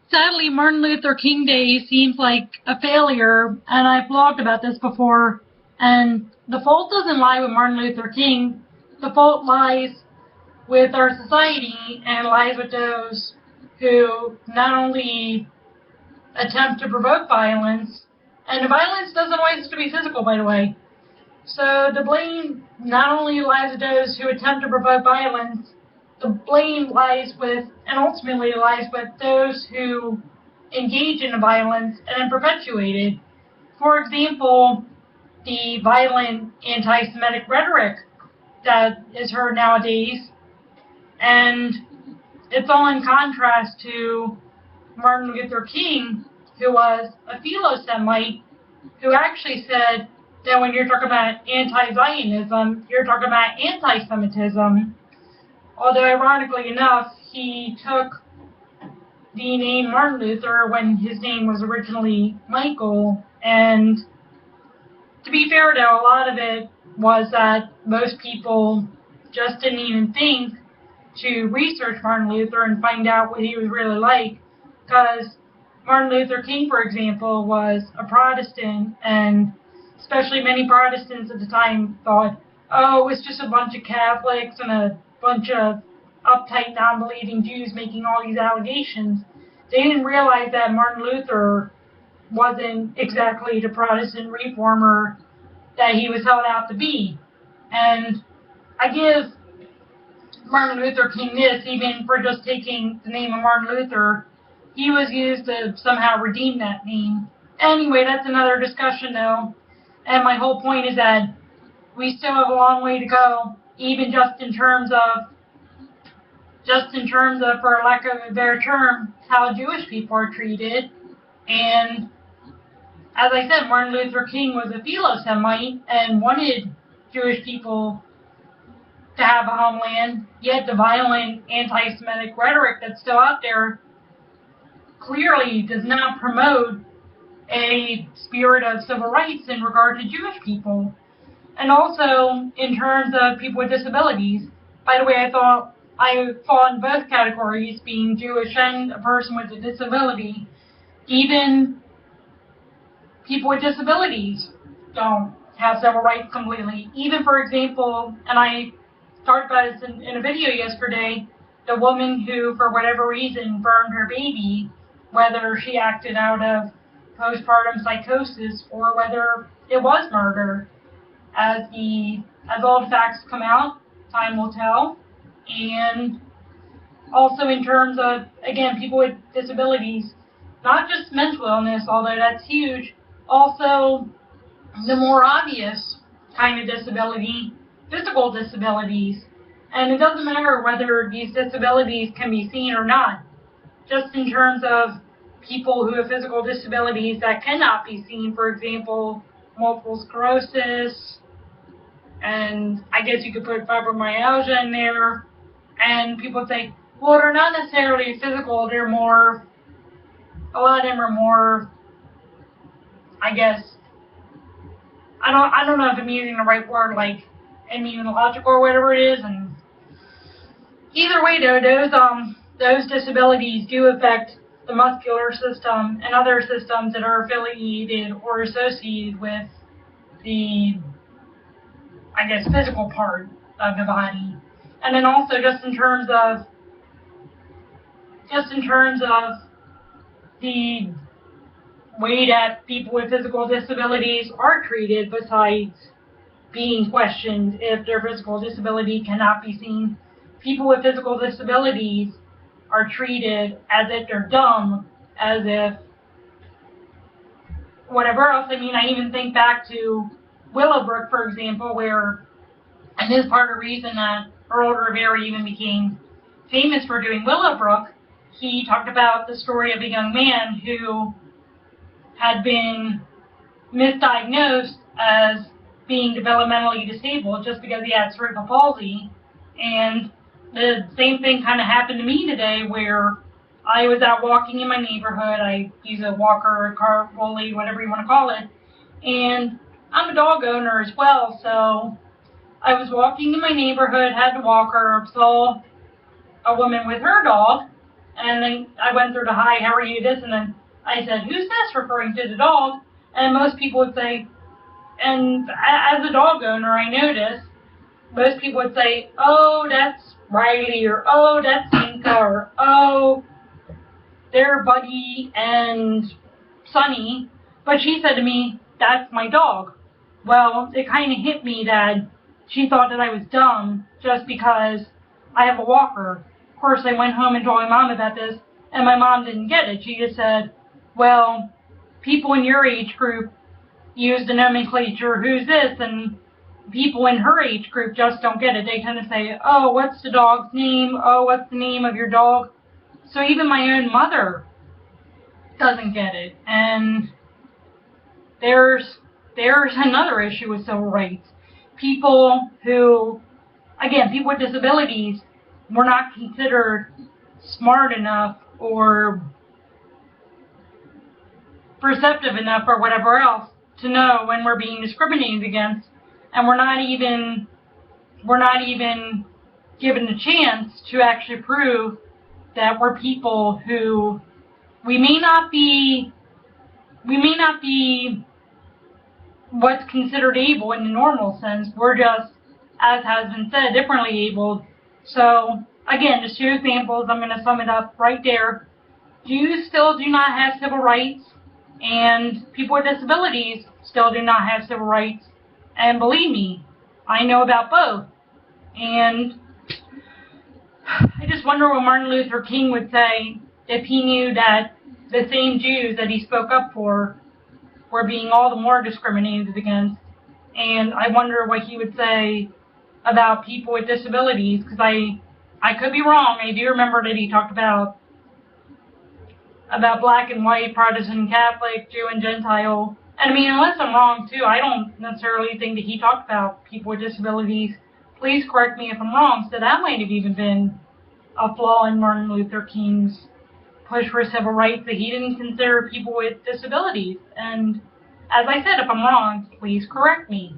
Sadly, Martin Luther King Day seems like a failure, and I've blogged about this before, and the fault doesn't lie with Martin Luther King. The fault lies with our society and lies with those who not only attempt to provoke violence, and the violence doesn't always have to be physical, by the way. So the blame not only lies with those who attempt to provoke violence, the blame lies with, and ultimately lies with, those who engage in the violence and then perpetuate it. For example, the violent anti-Semitic rhetoric that is heard nowadays, and it's all in contrast to Martin Luther King, who was a philo-Semite, who actually said that when you're talking about anti-Zionism, you're talking about anti-Semitism. Although, ironically enough, he took the name Martin Luther when his name was originally Michael. And to be fair, though, a lot of it was that most people just didn't even think to research Martin Luther and find out what he was really like. Because Martin Luther King, for example, was a Protestant, and especially many Protestants at the time thought, oh, it was just a bunch of Catholics and a bunch of uptight, non-believing Jews making all these allegations. They didn't realize that Martin Luther wasn't exactly the Protestant reformer that he was held out to be. And I give Martin Luther King this, even for just taking the name of Martin Luther. He was used to somehow redeem that name. Anyway, that's another discussion, though. And my whole point is that we still have a long way to go, even just in terms of, for lack of a better term, how Jewish people are treated. And as I said, Martin Luther King was a philo-Semite and wanted Jewish people to have a homeland, yet the violent anti-Semitic rhetoric that's still out there clearly does not promote a spirit of civil rights in regard to Jewish people. And also in terms of people with disabilities. By the way, I thought I fall in both categories, being Jewish and a person with a disability. Even people with disabilities don't have civil rights completely. Even, for example, and I talked about this in a video yesterday, the woman who, for whatever reason, burned her baby, whether she acted out of postpartum psychosis or whether it was murder. As all the facts come out, time will tell. And also in terms of, again, people with disabilities, not just mental illness, although that's huge, also the more obvious kind of disability, physical disabilities. And it doesn't matter whether these disabilities can be seen or not. Just in terms of people who have physical disabilities that cannot be seen, for example, multiple sclerosis, and I guess you could put fibromyalgia in there, and people say, well, they're not necessarily physical, they're more, a lot of them are more, I guess, I don't know if I'm using the right word, like immunological or whatever it is, and either way though, those disabilities do affect the muscular system and other systems that are affiliated or associated with the, I guess, physical part of the body. And then also just in terms of the way that people with physical disabilities are treated, besides being questioned if their physical disability cannot be seen, people with physical disabilities are treated as if they're dumb, as if whatever else. I mean, I even think back to Willowbrook, for example, where, and this is part of the reason that Earl Rivera even became famous for doing Willowbrook, he talked about the story of a young man who had been misdiagnosed as being developmentally disabled just because he had cerebral palsy. And the same thing kind of happened to me today, where I was out walking in my neighborhood. I use a walker, a car rolly, whatever you want to call it. And I'm a dog owner as well, so I was walking in my neighborhood, had the walker, saw a woman with her dog, And then I went through the hi, how are you, this, and then I said, who's this, referring to the dog? And most people would say, and as a dog owner, I noticed, most people would say, oh, that's Riley, or oh, that's Inca, or oh, they're Buddy and Sunny. But she said to me, that's my dog. Well, it kind of hit me that she thought that I was dumb just because I have a walker. Of course, I went home and told my mom about this, and my mom didn't get it. She just said, well, people in your age group use the nomenclature, who's this, and people in her age group just don't get it. They tend to say, oh, what's the dog's name? Oh, what's the name of your dog? So even my own mother doesn't get it. And there's another issue with civil rights. People who, again, people with disabilities were not considered smart enough or perceptive enough or whatever else to know when we're being discriminated against, and we're not even given a chance to actually prove that we're people who we may not be what's considered able in the normal sense. We're just, as has been said, differently abled. So again, just 2 examples. I'm going to sum it up right there. Jews still do not have civil rights, and people with disabilities still do not have civil rights. And believe me, I know about both. And I just wonder what Martin Luther King would say if he knew that the same Jews that he spoke up for were being all the more discriminated against. And I wonder what he would say about people with disabilities, because I could be wrong. I do remember that he talked about black and white, Protestant, Catholic, Jew, and Gentile. And I mean, unless I'm wrong too, I don't necessarily think that he talked about people with disabilities. Please correct me if I'm wrong. So that might have even been a flaw in Martin Luther King's push for civil rights, that he didn't consider people with disabilities. And as I said, if I'm wrong, please correct me.